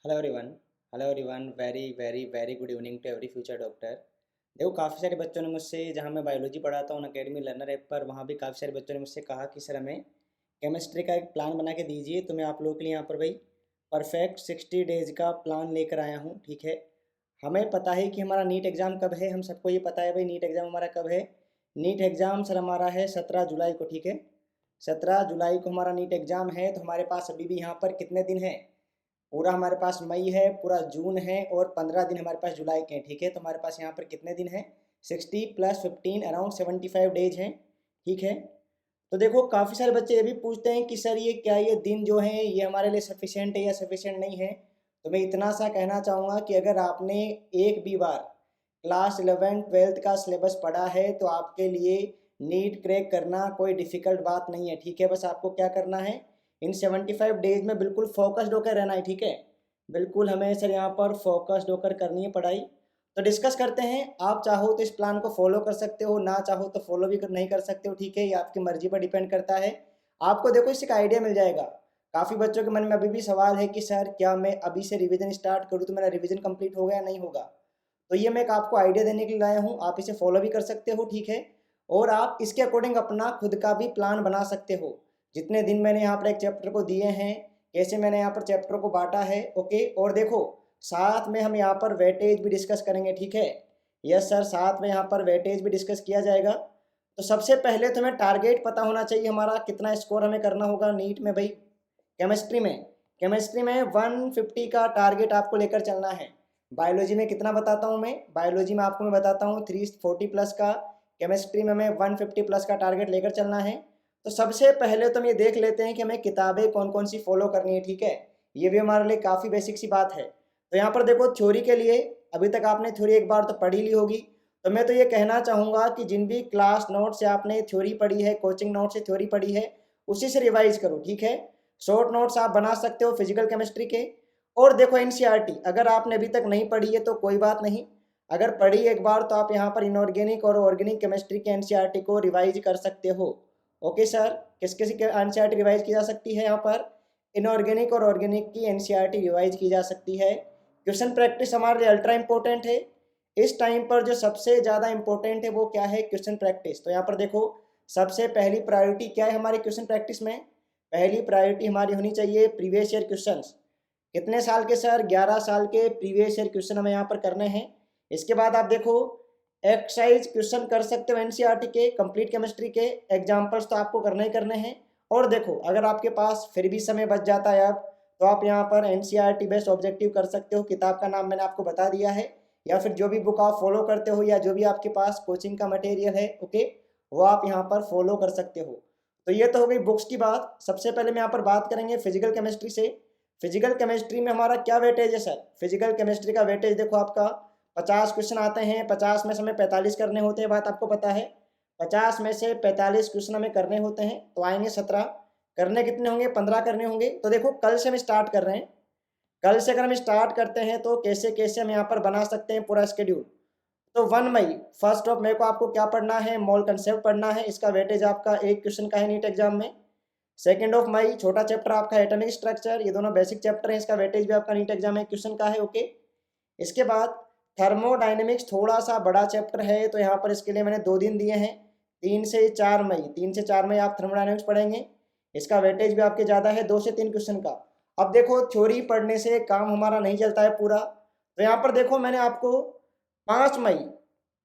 Hello everyone, very very very good evening to every future doctor. देखो, काफ़ी सारे बच्चों ने मुझसे, जहाँ मैं बायोलॉजी पढ़ाता हूँ अकेडमी लर्नर ऐप पर, वहाँ भी काफ़ी सारे बच्चों ने मुझसे कहा कि सर हमें केमिस्ट्री का एक प्लान बना के दीजिए। तो मैं आप लोगों के लिए यहाँ पर भाई परफेक्ट 60 डेज का प्लान लेकर आया हूँ। ठीक है, हमें पता है कि हमारा नीट एग्ज़ाम कब है, हम सबको ये पता है भाई नीट एग्ज़ाम हमारा कब है। नीट एग्ज़ाम सर हमारा है 17 जुलाई को। ठीक है, 17 जुलाई को हमारा नीट एग्ज़ाम है। तो हमारे पास अभी भी यहाँ पर कितने दिन हैं? पूरा हमारे पास मई है, पूरा जून है और 15 दिन हमारे पास जुलाई के हैं। ठीक है, तो हमारे पास यहाँ पर कितने दिन हैं? 60 + 15 अराउंड 75 डेज हैं। ठीक है, तो देखो काफ़ी सारे बच्चे ये भी पूछते हैं कि सर ये क्या, ये दिन जो हैं ये हमारे लिए सफिशिएंट है या सफिशिएंट नहीं है। तो मैं इतना सा कहना चाहूँगा कि अगर आपने एक भी बार क्लास 11 12 का सिलेबस पढ़ा है तो आपके लिए नीट क्रैक करना कोई डिफ़िकल्ट बात नहीं है। ठीक है, बस आपको क्या करना है, इन 75 डेज में बिल्कुल फोकस्ड होकर रहना है। ठीक है, बिल्कुल हमें सर यहाँ पर फोकस्ड होकर करनी है पढ़ाई। तो डिस्कस करते हैं, आप चाहो तो इस प्लान को फॉलो कर सकते हो, ना चाहो तो फॉलो भी नहीं कर सकते हो। ठीक है, ये आपकी मर्जी पर डिपेंड करता है। आपको देखो इससे एक आइडिया मिल जाएगा। काफ़ी बच्चों के मन में अभी भी सवाल है कि सर क्या मैं अभी से रिवीजन स्टार्ट करूँ तो मेरा रिवीजन कंप्लीट होगा या नहीं होगा। तो ये मैं एक आपको आइडिया देने के लिए लाया हूँ, आप इसे फॉलो भी कर सकते हो। ठीक है, और आप इसके अकॉर्डिंग अपना खुद का भी प्लान बना सकते हो। जितने दिन मैंने यहाँ पर एक चैप्टर को दिए हैं, कैसे मैंने यहाँ पर चैप्टर को बांटा है। ओके, और देखो साथ में हम यहाँ पर वेटेज भी डिस्कस करेंगे। ठीक है, यस सर, साथ में यहाँ पर वेटेज भी डिस्कस किया जाएगा। तो सबसे पहले तो हमें टारगेट पता होना चाहिए हमारा कितना स्कोर हमें करना होगा नीट में भाई। केमिस्ट्री में 150 का टारगेट आपको लेकर चलना है। बायोलॉजी में कितना बताता हूँ मैं, बायोलॉजी में आपको मैं बताता हूँ 340 का। केमिस्ट्री में हमें 150 का टारगेट लेकर चलना है। तो सबसे पहले तो हम ये देख लेते हैं कि हमें किताबें कौन कौन सी फॉलो करनी है। ठीक है, ये भी हमारे लिए काफ़ी बेसिक सी बात है। तो यहाँ पर देखो थ्योरी के लिए, अभी तक आपने थ्योरी एक बार तो पढ़ी ली होगी। तो मैं तो ये कहना चाहूँगा कि जिन भी क्लास नोट से आपने थ्योरी पढ़ी है, कोचिंग नोट से थ्योरी पढ़ी है, उसी से रिवाइज करो। ठीक है, शॉर्ट नोट्स आप बना सकते हो फिजिकल केमिस्ट्री के। और देखो एनसीईआरटी अगर आपने अभी तक नहीं पढ़ी है तो कोई बात नहीं, अगर पढ़ी एक बार तो आप यहाँ पर इनऑर्गेनिक और ऑर्गेनिक केमिस्ट्री के एनसीईआरटी को रिवाइज कर सकते हो। ओके सर, किस किस की एनसीईआरटी रिवाइज की जा सकती है? यहाँ पर इनऑर्गेनिक और ऑर्गेनिक की एनसीईआरटी रिवाइज की जा सकती है। क्वेश्चन प्रैक्टिस हमारे लिए अल्ट्रा इंपॉर्टेंट है। इस टाइम पर जो सबसे ज़्यादा इंपॉर्टेंट है वो क्या है? Question practice. तो यहाँ पर देखो सबसे पहली प्रायोरिटी क्या है हमारी क्वेश्चन प्रैक्टिस में? पहली प्रायोरिटी हमारी होनी चाहिए प्रीवियस ईयर क्वेश्चंस। कितने साल के सर? 11 साल के प्रीवियस ईयर क्वेश्चन हमें यहाँ पर करने हैं। इसके बाद आप देखो एक्सरसाइज क्वेश्चन कर सकते हो एनसीईआरटी के, कंप्लीट केमिस्ट्री के एग्जाम्पल्स तो आपको करने ही करने हैं। और देखो अगर आपके पास फिर भी समय बच जाता है अब, तो आप यहाँ पर एनसीईआरटी बेस्ड ऑब्जेक्टिव कर सकते हो। किताब का नाम मैंने आपको बता दिया है, या फिर जो भी बुक आप फॉलो करते हो या जो भी आपके पास कोचिंग का मटेरियल है, ओके, वो आप यहाँ पर फॉलो कर सकते हो। तो ये तो हो गई बुक्स की बात। सबसे पहले मैं यहाँ पर बात करेंगे फिजिकल केमिस्ट्री से। फिजिकल केमिस्ट्री में हमारा क्या वेटेज है सर? फिजिकल केमिस्ट्री का वेटेज देखो आपका 50 क्वेश्चन आते हैं, 50 में से हमें 45 करने होते हैं, बात आपको पता है। 50 में से 45 क्वेश्चन हमें करने होते हैं, तो आएंगे 17। करने कितने होंगे? 15 करने होंगे। तो देखो कल से हम स्टार्ट कर रहे हैं। कल से अगर हम स्टार्ट करते हैं तो कैसे कैसे हम यहाँ पर बना सकते हैं पूरा शेड्यूल। तो 1 मई, फर्स्ट ऑफ मई को आपको क्या पढ़ना है? मोल कंसेप्ट पढ़ना है। इसका वेटेज आपका एक क्वेश्चन का है नीट एग्जाम में। 2 ऑफ मई छोटा चैप्टर आपका एटॉमिक स्ट्रक्चर, ये दोनों बेसिक चैप्टर है, इसका वेटेज भी आपका नीट एग्जाम में क्वेश्चन का है। ओके, इसके बाद थर्मोडाइनमिक्स थोड़ा सा बड़ा चैप्टर है, तो यहाँ पर इसके लिए मैंने 2 दिन दिए हैं। 3 से 4 मई, 3 से 4 मई आप थर्मोडाइनमिक्स पढ़ेंगे। इसका वेटेज भी आपके ज़्यादा है, 2 से 3 क्वेश्चन का। अब देखो थ्योरी पढ़ने से काम हमारा नहीं चलता है पूरा। तो यहाँ पर देखो मैंने आपको 5 मई,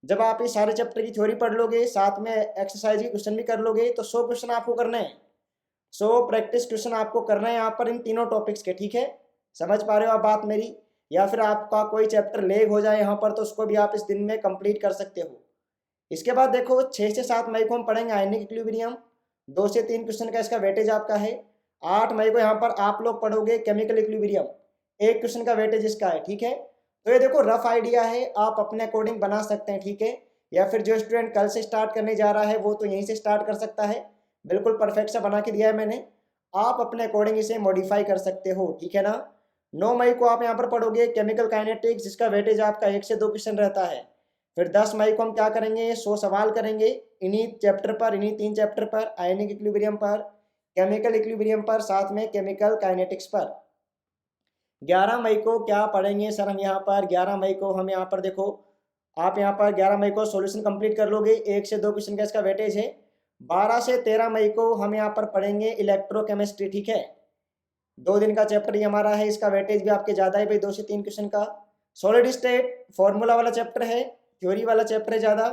जब आप ये सारे चैप्टर की थ्योरी पढ़ लोगे, साथ में एक्सरसाइज के क्वेश्चन भी कर लोगे, तो 100 क्वेश्चन आपको करने हैं। 100 प्रैक्टिस क्वेश्चन आपको करना है यहाँ पर इन तीनों टॉपिक्स के। ठीक है, समझ पा रहे हो आप बात मेरी? या फिर आपका कोई चैप्टर लेग हो जाए यहाँ पर, तो उसको भी आप इस दिन में कंप्लीट कर सकते हो। इसके बाद देखो 6 से 7 मई को हम पढ़ेंगे आयनिक इक्विलिब्रियम। 2 से 3 क्वेश्चन का इसका वेटेज आपका है। 8 मई को यहाँ पर आप लोग पढ़ोगे केमिकल इक्विलिब्रियम, एक क्वेश्चन का वेटेज इसका है। ठीक है, तो ये देखो रफ आइडिया है, आप अपने अकॉर्डिंग बना सकते हैं। ठीक है, या फिर जो स्टूडेंट कल से स्टार्ट करने जा रहा है वो तो यहीं से स्टार्ट कर सकता है। बिल्कुल परफेक्ट सा बना के दिया है मैंने, आप अपने अकॉर्डिंग इसे मॉडिफाई कर सकते हो। ठीक है ना? 9 मई को आप यहाँ पर पढ़ोगे केमिकल काइनेटिक्स, जिसका वेटेज आपका 1 से 2 क्वेश्चन रहता है। फिर 10 मई को हम क्या करेंगे? 100 सवाल करेंगे इन्हीं चैप्टर पर, इन्हीं 3 चैप्टर पर, आयनिक इक्विलिब्रियम पर, केमिकल इक्विलिब्रियम पर, साथ में केमिकल काइनेटिक्स पर। 11 मई को क्या पढ़ेंगे सर हम यहाँ पर? 11 मई को हम यहाँ पर देखो, आप यहाँ पर 11 मई को सॉल्यूशन कंप्लीट कर लोगे, 1 से 2 क्वेश्चन का इसका वेटेज है। 12 से 13 मई को हम यहाँ पर पढ़ेंगे इलेक्ट्रोकेमिस्ट्री, ठीक है। 2 दिन का चैप्टर ये हमारा है, इसका वेटेज भी आपके ज़्यादा है भाई, 2 से 3 क्वेश्चन का। सॉलिड स्टेट फॉर्मूला वाला चैप्टर है, थ्योरी वाला चैप्टर है ज़्यादा।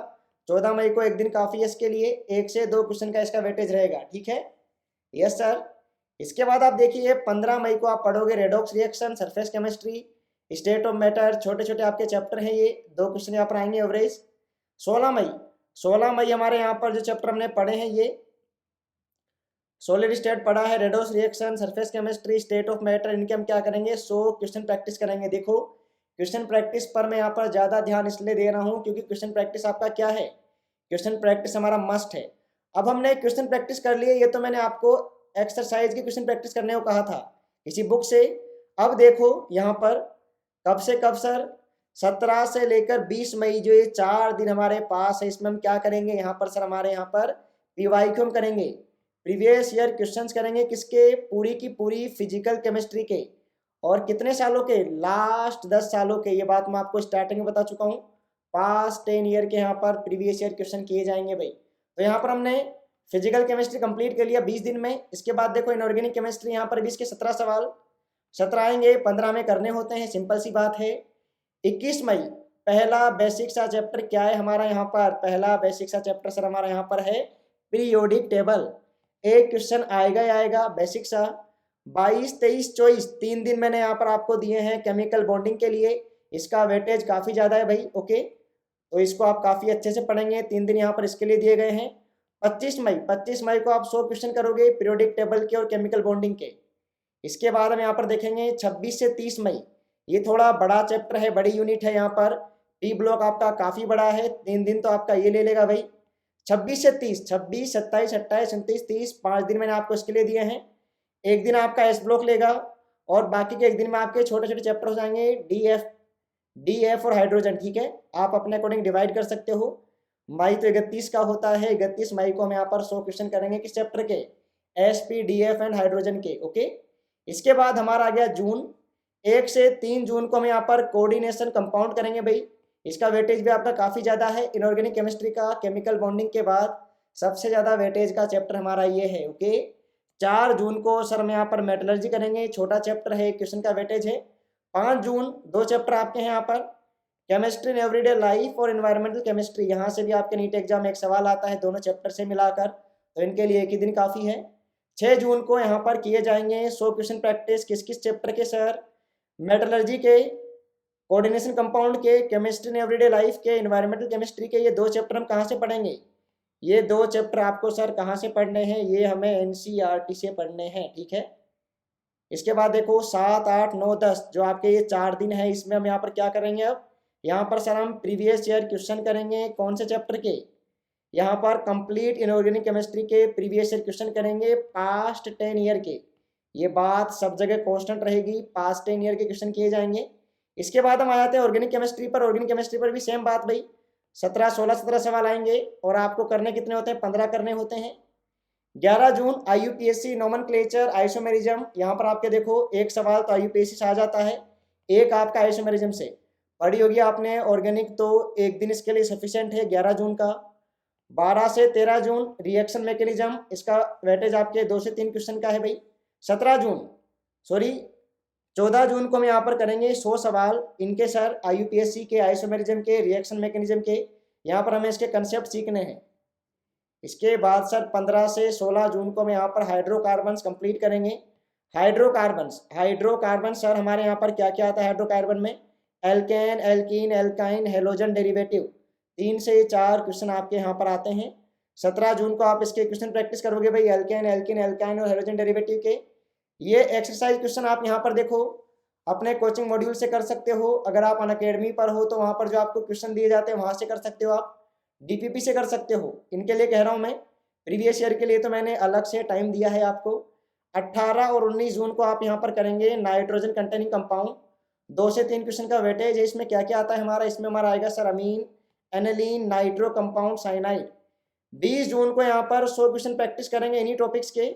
14 मई को एक दिन काफ़ी है इसके लिए, 1 से 2 क्वेश्चन का इसका वेटेज रहेगा, ठीक है। Yes sir. इसके बाद आप देखिए 15 मई को आप पढ़ोगे redox reaction, surface chemistry, state of matter, छोटे छोटे आपके चैप्टर हैं ये, 2 क्वेश्चन यहाँ पर आएंगे एवरेज। 16 मई हमारे यहाँ पर जो चैप्टर हमने पढ़े हैं ये सॉलिड स्टेट पढ़ा है, redox reaction, surface chemistry, state of matter, इनके हम क्या करेंगे 100 क्वेश्चन प्रैक्टिस करेंगे। देखो क्वेश्चन प्रैक्टिस पर मैं यहाँ पर ज़्यादा ध्यान इसलिए दे रहा हूँ क्योंकि क्वेश्चन प्रैक्टिस आपका क्या है, क्वेश्चन प्रैक्टिस हमारा मस्ट है। अब हमने क्वेश्चन प्रैक्टिस कर लिए, ये तो मैंने आपको एक्सरसाइज की क्वेश्चन प्रैक्टिस करने को कहा था किसी बुक से। अब देखो यहाँ पर कब से कब सर, 17 से लेकर 20 मई जो ये 4 दिन हमारे पास है, इसमें हम क्या करेंगे यहाँ पर सर, हमारे यहाँ पर पीवाईक्यू हम करेंगे, प्रीवियस ईयर क्वेश्चंस करेंगे, किसके, पूरी की पूरी फिजिकल केमिस्ट्री के। और कितने सालों के, लास्ट 10 सालों के, ये बात मैं आपको स्टार्टिंग में बता चुका हूँ। पास्ट 10 ईयर के यहाँ पर प्रीवियस ईयर क्वेश्चन किए जाएंगे भाई। तो यहाँ पर हमने फिजिकल केमिस्ट्री कंप्लीट कर लिया 20 दिन में। इसके बाद देखो इनऑर्गेनिक केमिस्ट्री, यहाँ पर भी इसके 17 सवाल, 17 आएंगे, 15 में करने होते हैं, सिंपल सी बात है। 21 मई पहला बेसिक सा चैप्टर क्या है हमारा यहाँ पर, पहला बेसिक सा चैप्टर सर हमारा यहाँ पर है पीरियोडिक टेबल। एक क्वेश्चन आएगा ही आएगा बेसिक सा। 22, 23, 24 3 दिन मैंने यहाँ पर आपको दिए हैं केमिकल बॉन्डिंग के लिए, इसका वेटेज काफ़ी ज़्यादा है भाई, ओके। तो इसको आप काफ़ी अच्छे से पढ़ेंगे, 3 दिन यहाँ पर इसके लिए दिए गए हैं। 25 मई को आप 100 क्वेश्चन करोगे पीरियोडिक टेबल के और केमिकल बॉन्डिंग के। इसके बाद हम यहाँ पर देखेंगे 26 से 30 मई, ये थोड़ा बड़ा चैप्टर है, बड़ी यूनिट है यहाँ पर, टी ब्लॉक आपका काफ़ी बड़ा है, 3 दिन तो आपका ये ले लेगा भाई। 26 से 30, 26, 27, 28, 29, 30, 5 दिन मैंने आपको इसके लिए दिए हैं। एक दिन आपका एस ब्लॉक लेगा और बाकी के एक दिन में आपके छोटे छोटे चैप्टर हो जाएंगे, डी एफ और हाइड्रोजन, ठीक है। आप अपने अकॉर्डिंग डिवाइड कर सकते हो। मई तो 31 का होता है, 31 मई को हम यहाँ पर 100 क्वेश्चन करेंगे किस चैप्टर के, S P D F and hydrogen के, ओके। इसके बाद हमारा आ गया जून, 1 से 3 जून को हम यहाँ पर कोऑर्डिनेशन कंपाउंड करेंगे भाई, इसका वेटेज भी आपका काफ़ी ज़्यादा है। इनऑर्गेनिक केमिस्ट्री का केमिकल बॉन्डिंग के बाद सबसे ज़्यादा वेटेज का चैप्टर हमारा ये है, ओके। 4 जून को सर हम यहाँ पर मेटलर्जी करेंगे, छोटा चैप्टर है, क्वेश्चन का वेटेज है। 5 जून 2 चैप्टर आपके हैं यहाँ पर, केमिस्ट्री इन एवरीडे लाइफ और इन्वायरमेंटल केमिस्ट्री, यहाँ से भी आपके नीट एग्जाम में एक सवाल आता है दोनों चैप्टर से मिलाकर, तो इनके लिए एक ही दिन काफ़ी है। 6 जून को यहाँ पर किए जाएंगे 100 क्वेश्चन प्रैक्टिस, किस किस चैप्टर के सर, मेटलर्जी के, कोऑर्डिनेशन कंपाउंड के, केमिस्ट्री इन एवरीडे लाइफ के, इन्वायरमेंटल केमिस्ट्री के। ये 2 चैप्टर हम कहाँ से पढ़ेंगे, ये 2 चैप्टर आपको सर कहाँ से पढ़ने हैं, ये हमें एनसीईआरटी से पढ़ने हैं, ठीक है। इसके बाद देखो 7, 8, 9, 10 जो आपके ये 4 दिन है, इसमें हम यहाँ पर क्या करेंगे, अब यहाँ पर सर हम प्रीवियस ईयर क्वेश्चन करेंगे, कौन से चैप्टर के, यहाँ पर कंप्लीट इनऑर्गेनिक केमिस्ट्री के प्रीवियस ईयर क्वेश्चन करेंगे, पास्ट 10 ईयर के। ये बात सब जगह कॉन्स्टेंट रहेगी, पास्ट 10 ईयर के क्वेश्चन किए जाएंगे। इसके बाद हम आ जाते हैं ऑर्गेनिक केमिस्ट्री पर। ऑर्गेनिक केमिस्ट्री पर भी सेम बात भाई, 17 सवाल आएंगे और आपको करने कितने होते हैं, 15 करने होते हैं। 11 जून IUPAC नोमेनक्लेचर आइसोमेरिज्म, यहाँ पर आपके देखो एक सवाल तो IUPAC से आ जाता है, एक आपका आइसोमेरिज्म से पढ़ी होगी आपने ऑर्गेनिक, तो एक दिन इसके लिए सफिशिएंट है 11 जून का। 12 से 13 जून रिएक्शन मैकेनिज्म, इसका वेटेज आपके 2 से 3 क्वेश्चन का है भाई। 14 जून को हम यहाँ पर करेंगे 100 सवाल इनके सर, IUPAC के, आइसोमेरिज्म के, रिएक्शन मैकेनिज्म के, यहाँ पर हमें इसके कंसेप्ट सीखने हैं। इसके बाद सर 15 से 16 जून को हम यहाँ पर हाइड्रोकार्बन्स कंप्लीट करेंगे। हाइड्रोकार्बन सर हमारे यहाँ पर क्या क्या आता है हाइड्रोकार्बन में, alkane, alkene, alkyne, halogen derivative, 3 से 4 क्वेश्चन आपके यहाँ पर आते हैं। 17 जून को आप इसके क्वेश्चन प्रैक्टिस करोगे भाई, एल्केन, एल्कीन, एल्काइन और हेलोजन डेरिवेटिव के। ये एक्सरसाइज क्वेश्चन आप यहाँ पर देखो अपने कोचिंग मॉड्यूल से कर सकते हो, अगर आप अनअकैडमी पर हो तो वहाँ पर जो आपको क्वेश्चन दिए जाते हैं वहाँ से कर सकते हो, आप DPP से कर सकते हो। इनके लिए कह रहा हूँ मैं, प्रीवियस ईयर के लिए तो मैंने अलग से टाइम दिया है आपको। 18 और 19 जून को आप यहाँ पर करेंगे नाइट्रोजन कंटेनिंग कंपाउंड, 2 से 3 क्वेश्चन का वेटेज है। इसमें क्या क्या आता है हमारा, इसमें हमारा आएगा सर अमीन, एनिलीन, नाइट्रो कंपाउंड, साइनाइड। 20 जून को यहाँ पर 100 क्वेश्चन प्रैक्टिस करेंगे इन्हीं टॉपिक्स के।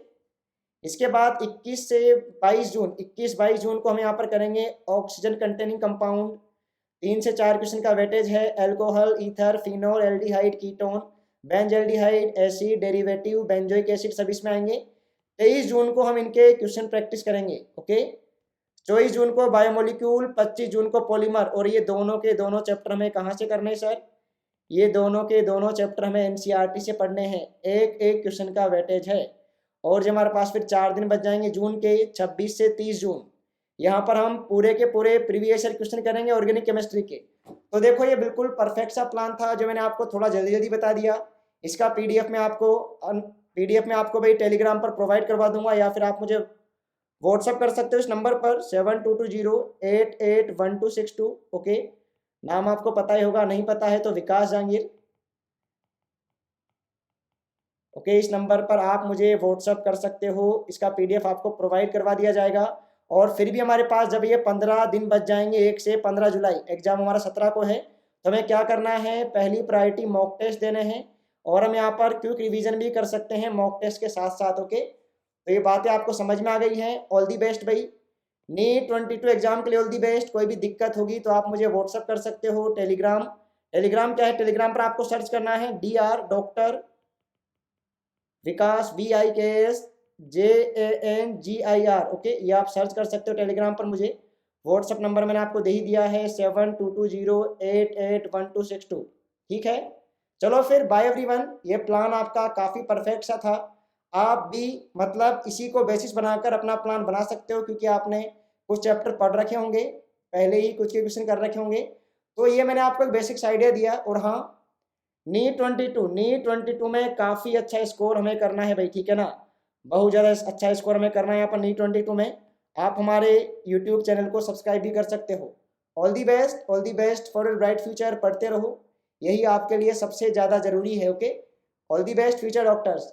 इसके बाद 21 से 22 जून, 21-22 जून को हम यहाँ पर करेंगे ऑक्सीजन कंटेनिंग कंपाउंड। 3 से 4 क्वेश्चन का वेटेज है, alcohol, ether, phenol, aldehyde, ketone, benzaldehyde, acid, derivative, benzoic acid, सब इसमें आएंगे। 23 जून को हम इनके क्वेश्चन प्रैक्टिस करेंगे। ओके, 24 जून को बायोमोलिक्यूल, 25 जून को पॉलीमर। और ये दोनों के दोनों चैप्टर हमें कहाँ से करने हैं सर? ये दोनों के दोनों चैप्टर हमें एनसीईआरटी से पढ़ने हैं। एक एक क्वेश्चन का वेटेज है। और जो हमारे पास फिर 4 दिन बच जाएंगे जून के, 26 से 30 जून, यहाँ पर हम पूरे के पूरे प्रीवियस ईयर क्वेश्चन करेंगे ऑर्गेनिक केमिस्ट्री के। तो देखो ये बिल्कुल परफेक्ट सा प्लान था जो मैंने आपको थोड़ा जल्दी जल्दी बता दिया। इसका पीडीएफ में आपको भाई टेलीग्राम पर प्रोवाइड करवा दूंगा, या फिर आप मुझे व्हाट्सअप कर सकते हो इस नंबर पर 7220881262। ओके, नाम आपको पता ही होगा, नहीं पता है तो विकास जहांगीर। ओके, इस नंबर पर आप मुझे व्हाट्सअप कर सकते हो, इसका पीडीएफ आपको प्रोवाइड करवा दिया जाएगा। और फिर भी हमारे पास जब ये 15 दिन बच जाएंगे, 1 से 15 जुलाई, एग्जाम हमारा 17 को है, तो हमें क्या करना है? पहली प्रायोरिटी मॉक टेस्ट देने हैं, और हम यहाँ पर क्विक रिवीजन भी कर सकते हैं मॉक टेस्ट के साथ साथ। ओके, तो ये बातें आपको समझ में आ गई हैं। ऑल दी बेस्ट भाई, नीट 22 एग्जाम के लिए ऑल दी बेस्ट। कोई भी दिक्कत होगी तो आप मुझे व्हाट्सअप कर सकते हो। टेलीग्राम क्या है? टेलीग्राम पर आपको सर्च करना है DR डॉक्टर विकास, VIKSJANGIR। ओके, ये आप सर्च कर सकते हो टेलीग्राम पर। मुझे व्हाट्सअप नंबर मैंने आपको दे ही दिया है 7220881262। ठीक है, चलो फिर बाय एवरीवन। ये प्लान आपका काफ़ी परफेक्ट सा था। आप भी मतलब इसी को बेसिस बनाकर अपना प्लान बना सकते हो, क्योंकि आपने कुछ चैप्टर पढ़ रखे होंगे, पहले ही कुछ के क्वेश्चन कर रखे होंगे। तो ये मैंने आपको एक बेसिक्स आइडिया दिया। और हाँ, नीट 22 में काफ़ी अच्छा स्कोर हमें करना है भाई, ठीक है ना? बहुत ज़्यादा अच्छा स्कोर हमें करना है यहाँ पर नीट 22 में। आप हमारे यूट्यूब चैनल को सब्सक्राइब भी कर सकते हो। All the best for your bright future. पढ़ते रहो, यही आपके लिए सबसे ज़्यादा ज़रूरी है। Okay, all the best future doctors.